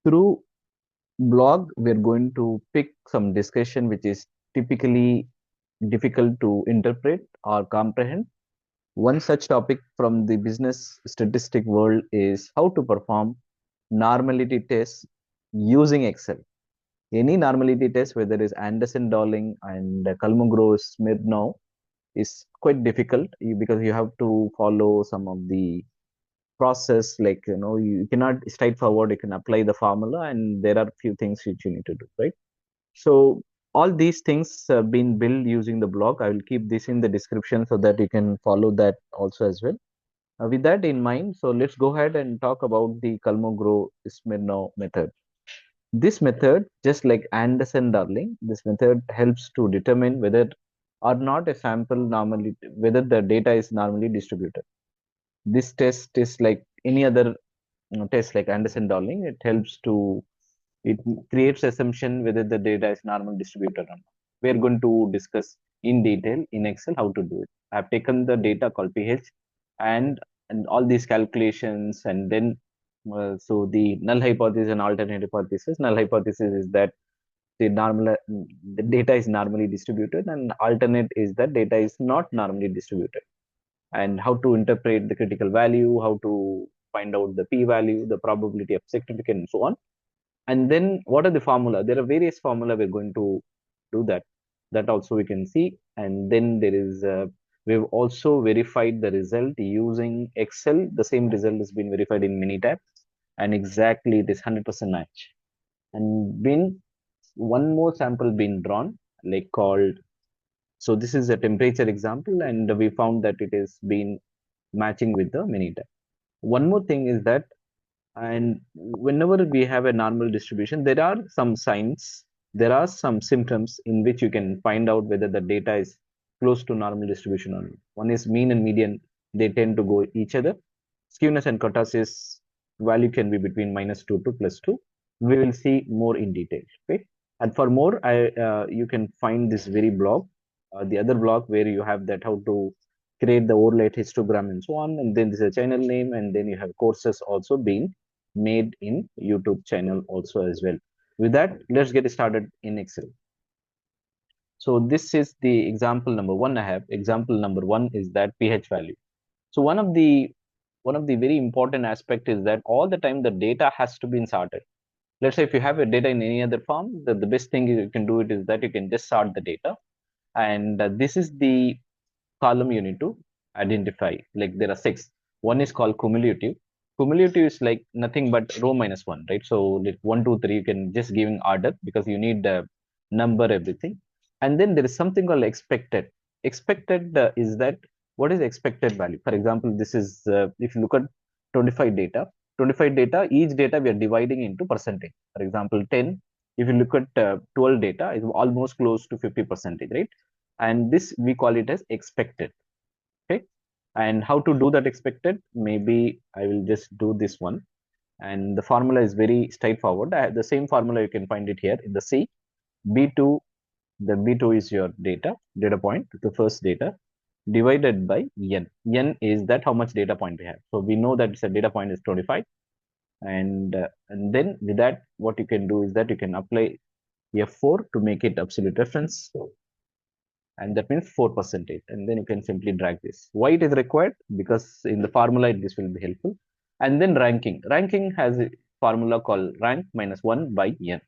Through blog, we're going to pick some discussion which is typically difficult to interpret or comprehend. One such topic from the business statistic world is how to perform normality tests using Excel. Any normality test, whether it is Anderson-Darling and Kolmogorov-Smirnov, is quite difficult because you have to follow some of the process. Like, you cannot straightforward, you can apply the formula, and there are few things which you need to do, right? So all these things have been built using the blog. I will keep this in the description so that you can follow that also as well. With that in mind, so let's go ahead and talk about the Kolmogorov-Smirnov method. This method, just like Anderson-Darling, this method helps to determine whether or not a sample normally, whether the data is normally distributed. This test is like any other test like Anderson-Darling. It helps to, it creates assumption whether the data is normal distributed or not. We are going to discuss in detail in Excel how to do it. I have taken the data called pH and all these calculations, and then so the null hypothesis and alternate hypothesis. Null hypothesis is that the data is normally distributed, and alternate is that data is not normally distributed, and how to interpret the critical value, how to find out the p-value, the probability of significance, and so on. And then what are the formula? There are various formula we're going to do that. That also we can see. And then there is, we've also verified the result using Excel. The same result has been verified in Minitab, and exactly this 100% match. And been one more sample been drawn, like called, so this is a temperature example, and we found that it is been matching with the Minitab. One more thing is that, and whenever we have a normal distribution, there are some signs, there are some symptoms in which you can find out whether the data is close to normal distribution or not. One is mean and median, they tend to go each other. Skewness and kurtosis value can be between -2 to +2. We will see more in detail. Okay. And for more, you can find this very blog, the other blog where you have that how to create the overlay histogram and so on. And then there's a channel name, and then you have courses also being made in YouTube channel also as well. With that, let's get started in Excel. So this is the example number one I have. Example number one is that pH value. So one of the very important aspect is that all the time the data has to be sorted. Let's say if you have a data in any other form, the best thing you can do it is that you can just sort the data. And this is the column you need to identify. Like there are six. One is called cumulative. Cumulative is like nothing but row minus one, right? So like 1, 2, 3, you can just giving order because you need the number, everything. And then there is something called expected. Expected is that what is expected value? For example, this is if you look at 25 data, 25 data, each data we are dividing into percentage. For example, 10. If you look at 12 data, is almost close to 50%, right? And this we call it as expected. Okay. And how to do that expected? Maybe I will just do this one. And the formula is very straightforward. The same formula you can find it here in the C. B2, the B2 is your data point, the first data, divided by n. N is that how much data point we have. So we know that it's a data point is 25. And then with that, what you can do is that you can apply F4 to make it absolute reference, and that means 4%. And then you can simply drag this. Why it is required? Because in the formula this will be helpful. And then ranking has a formula called rank minus 1 by n.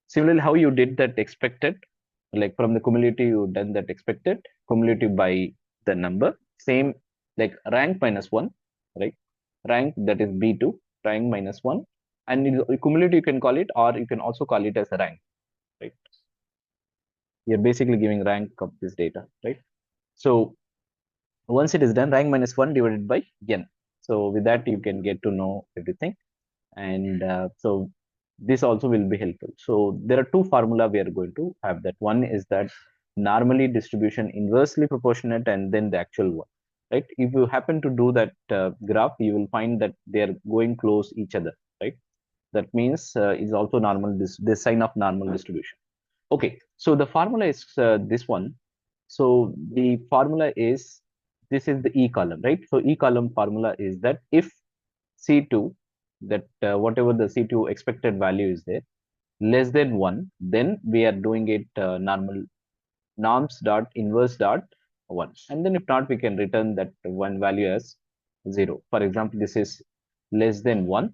Similarly, how you did that expected, like from the cumulative you done that expected, cumulative by the number, same like rank minus 1, right? Rank, that is b2, rank minus 1. And cumulative you can call it, or you can also call it as a rank, right? You're basically giving rank of this data, right? So once it is done, rank minus 1 divided by n. So with that, you can get to know everything. And so this also will be helpful. So there are two formula we are going to have. That one is that normally distribution inversely proportionate, and then the actual one, right? If you happen to do that graph, you will find that they are going close each other, right? That means is also normal, this sign of normal distribution. Okay, so the formula is this one. So the formula is, this is the E column, right? So E column formula is that if C2, that whatever the C2 expected value is there, less than 1, then we are doing it normal norms dot inverse dot 1. And then if not, we can return that one value as 0. For example, this is less than 1,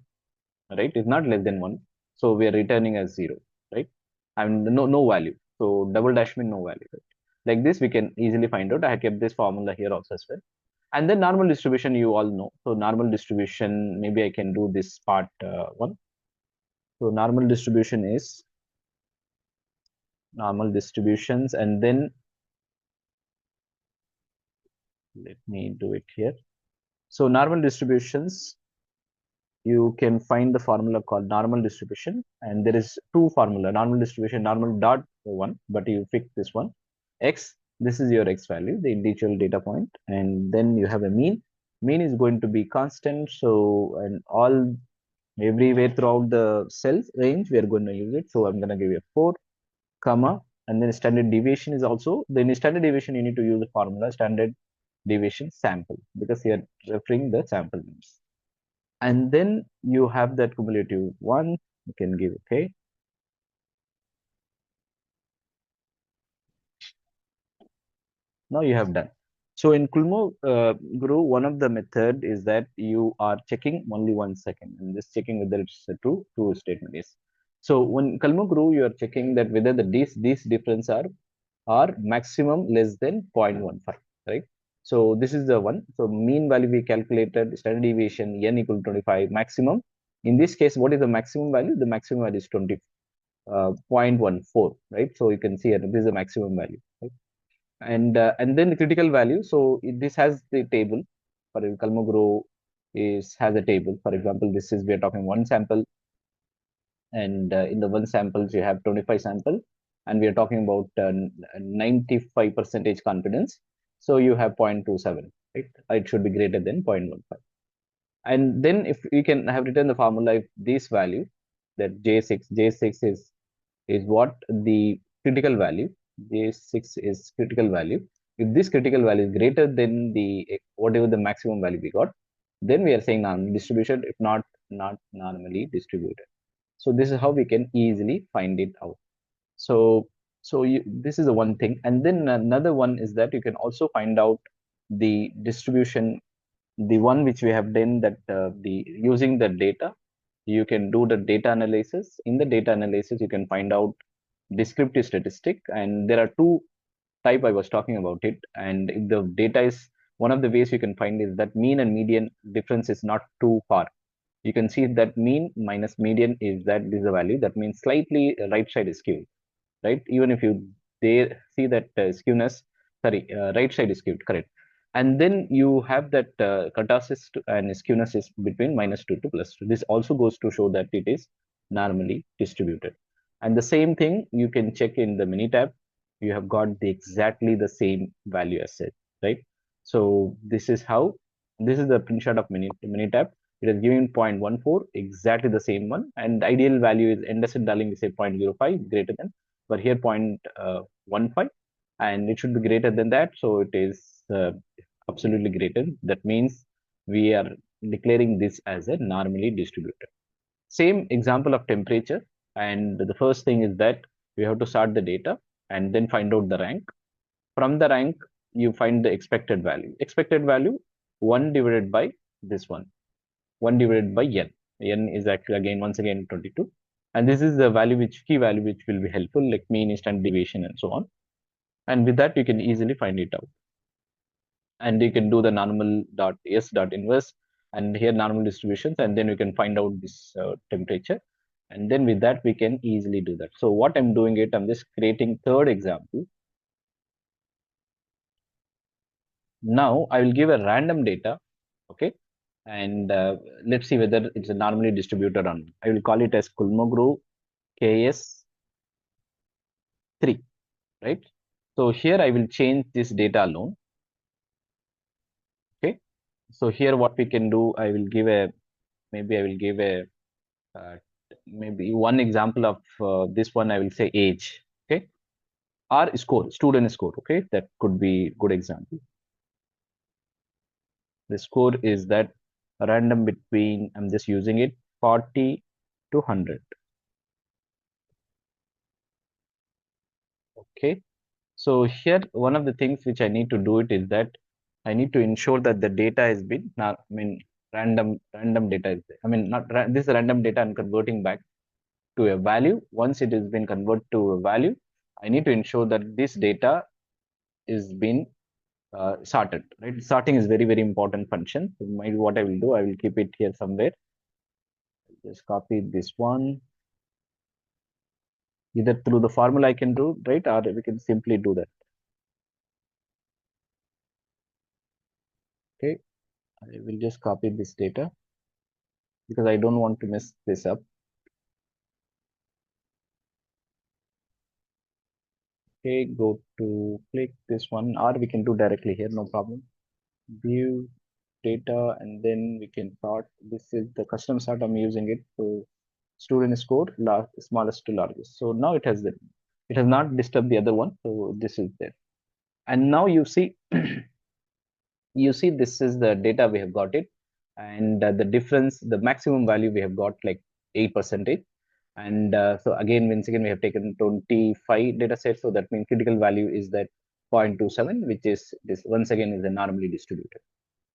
right? It's not less than 1. So we are returning as 0, right? And no value. So double dash mean no value. Right? Like this, we can easily find out. I have kept this formula here also as well. And then normal distribution, you all know. So normal distribution, maybe I can do this part one. So normal distribution is normal distributions, and then let me do it here. So normal distributions, you can find the formula called normal distribution, and there is two formula, normal distribution, normal dot one, but you pick this one, x, this is your x value, the individual data point, and then you have a mean. Mean is going to be constant, so and all everywhere throughout the cells range, we are going to use it. So I'm going to give you a 4, comma, and then standard deviation is also, then standard deviation, you need to use the formula standard deviation sample, because you are referring the sample means. And then you have that cumulative one, you can give, okay. Now you have done. So in Kolmogorov, one of the method is that you are checking only 1 second and just checking whether it's a true statement is. So when Kolmogorov, you are checking that whether these difference are maximum less than 0.15, right? So this is the one. So mean value we calculated, standard deviation n equal to 25, maximum. In this case, what is the maximum value? The maximum value is 0.14, right? So you can see it, this is the maximum value, right? And then the critical value. So this has the table. For Kolmogorov is has a table. For example, this is we are talking one sample, and in the one samples you have 25 sample, and we are talking about 95 percentage confidence. So you have 0.27, right? It should be greater than 0.15. And then if you can have written the formula, if this value, that j6 is what the critical value, j6 is critical value. If this critical value is greater than the whatever the maximum value we got, then we are saying normal distribution. If not normally distributed. So this is how we can easily find it out. So this is the one thing. And then another one is that you can also find out the distribution, the one which we have done, that the using the data, you can do the data analysis. In the data analysis, you can find out descriptive statistic, and there are two type I was talking about it. And if the data is, one of the ways you can find is that mean and median difference is not too far. You can see that mean minus median is that this is a value, that means slightly right side is skewed, right? Even if you they see that skewness, sorry, right side is skewed, correct. And then you have that kurtosis and skewness is between -2 to +2. This also goes to show that it is normally distributed. And the same thing you can check in the Minitab. You have got the exactly the same value as said, right? So this is how, this is the print shot of Minitab. It is given 0.14, exactly the same one. And the ideal value is Anderson Darling is say 0.05 greater than, but here 0.15, and it should be greater than that. So it is absolutely greater. That means we are declaring this as a normally distributed. Same example of temperature. And the first thing is that we have to start the data and then find out the rank. From the rank, you find the expected value. Expected value 1 divided by this one, 1 divided by n. N is actually again once again 22. And this is the value which key value which will be helpful, like mean, standard deviation, and so on. And with that, you can easily find it out. And you can do the normal dot s dot inverse, and here normal distributions, and then you can find out this temperature. And then with that, we can easily do that. So what I'm doing it, I'm just creating third example. Now I will give a random data, okay? And let's see whether it's a normally distributed or not. I will call it as Kolmogorov KS3, right? So here I will change this data alone. Okay. So here what we can do, I will give a, maybe I will give a, uh, maybe one example of this one, I will say age. Okay. Or score, student score. Okay. That could be good example. The score is that random between, I'm just using it, 40 to 100. Okay. So here, one of the things which I need to do it is that I need to ensure that the data has been, not, I mean, random data is there. I mean, not this random data I'm converting back to a value. Once it has been converted to a value, I need to ensure that this data is been sorted, right? Sorting is very important function. So what I will do, I will keep it here somewhere. Just copy this one. Either through the formula I can do, right? Or we can simply do that. Okay. I will just copy this data because I don't want to mess this up. Okay, go to click this one, or we can do directly here, no problem. View data, and then we can sort. This is the custom sort I'm using it. So student score, smallest to largest. So now it has not disturbed the other one. So this is there. And now you see, this is the data we have got it, and the difference, the maximum value we have got like 8%. And so again, once again, we have taken 25 data sets. So that means critical value is that 0.27, which is this once again is a normally distributed.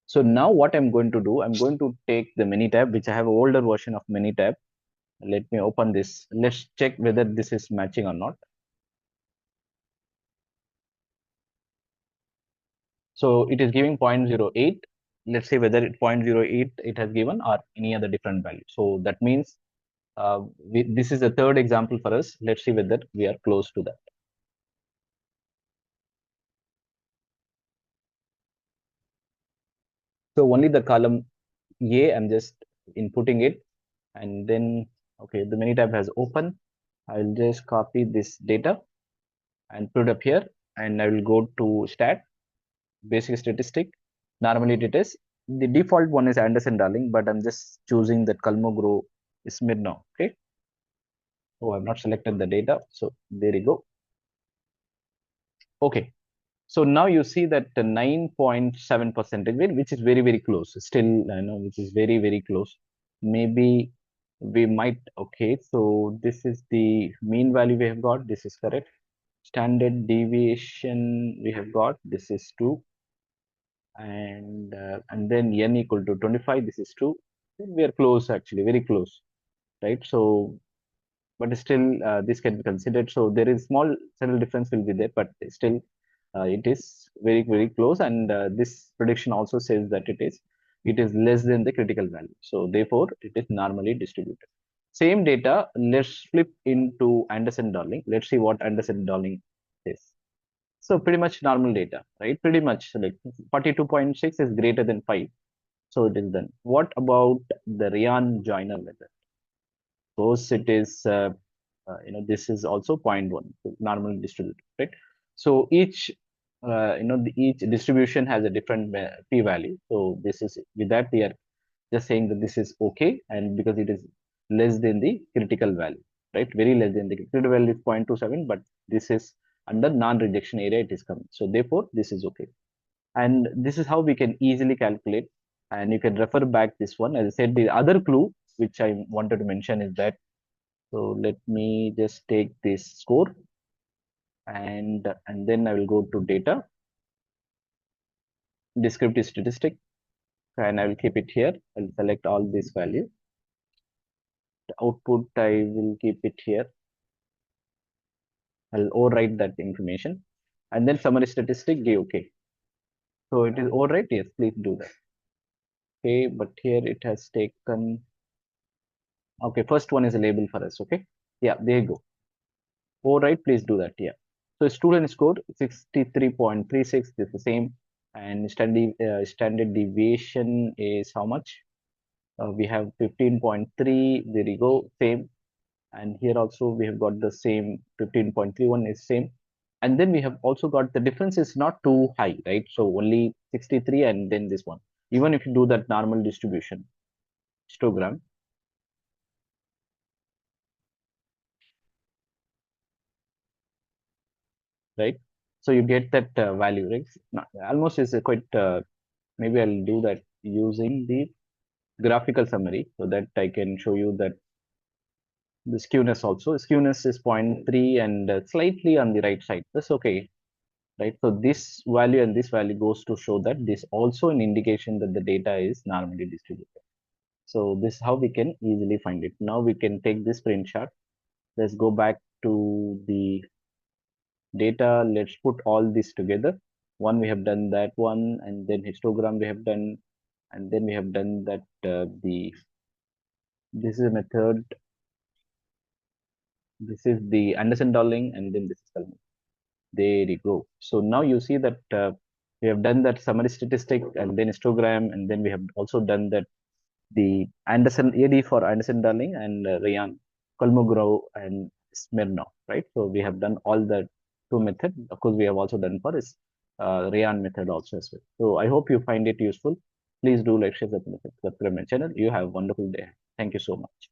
So now what I'm going to do, I'm going to take the Minitab, which I have an older version of Minitab. Let me open this. Let's check whether this is matching or not. So it is giving 0.08. Let's say whether it 0.08 it has given or any other different value. So that means this is a third example for us. Let's see whether we are close to that. So only the column A, I'm just inputting it, and then okay, the Minitab has opened. I'll just copy this data and put it up here, and I will go to stat, basic statistic. Normally it is the default one is Anderson Darling, but I'm just choosing that Kolmogorov-Smirnov. Okay. Oh, I've not selected the data. So there you go. Okay. So now you see that the 9.7 percentage, which is very close. Still, I know which is very close. Maybe we might, okay. So this is the mean value we have got. This is correct. Standard deviation we have got. This is 2. And then n equal to 25. This is 2. We are close actually, very close, right? So but still this can be considered. So there is small subtle difference will be there, but still it is very close. And this prediction also says that it is less than the critical value. So therefore, it is normally distributed. Same data, let's flip into Anderson-Darling. Let's see what Anderson-Darling is. So pretty much normal data, right? Pretty much like 42.6 is greater than 5. So it is done. What about the Ryan-Joyner method? Suppose it is this is also 0.1, so normally distributed, right? So each each distribution has a different p value. So this is, with that we are just saying that this is okay, and because it is less than the critical value, right? Very less than the critical value is 0.27, but this is under non-rejection area it is coming. So therefore this is okay, and this is how we can easily calculate. And you can refer back this one. As I said, the other clue which I wanted to mention is that, so let me just take this score, and then I will go to data, descriptive statistic, and I will keep it here. I'll select all this value. The output I will keep it here. I'll overwrite that information, and then summary statistic, give okay. So it is overwrite, yes, please do that. Okay, but here it has taken. Okay, first one is a label for us. Okay, yeah, there you go. Overwrite, please do that. Yeah. So student score 63.36. This is the same. And standard deviation is how much? We have 15.3. There you go, same. And here also we have got the same. 15.31 is same. And then we have also got the difference is not too high, right? So only 63, and then this one. Even if you do that normal distribution histogram, right? So you get that value, right? Almost is quite. Maybe I'll do that using the graphical summary so that I can show you that the skewness also. Skewness is zero point 0.3 and slightly on the right side. That's okay, right? So this value and this value goes to show that this also an indication that the data is normally distributed. So this is how we can easily find it. Now we can take this screenshot. Let's go back to the data. Let's put all this together. One, we have done that one, and then histogram we have done, and then we have done that this is a method. This is the Anderson Darling, and then this is Kalman. There you go. So now you see that we have done that summary statistic and then histogram, and then we have also done that the Anderson AD for Anderson Darling and Rayan Kolmogorov and Smirnov, right? So we have done all the two methods. Of course, we have also done for this Rayan method also as well. So I hope you find it useful. Please do like, share, subscribe my channel. You have a wonderful day. Thank you so much.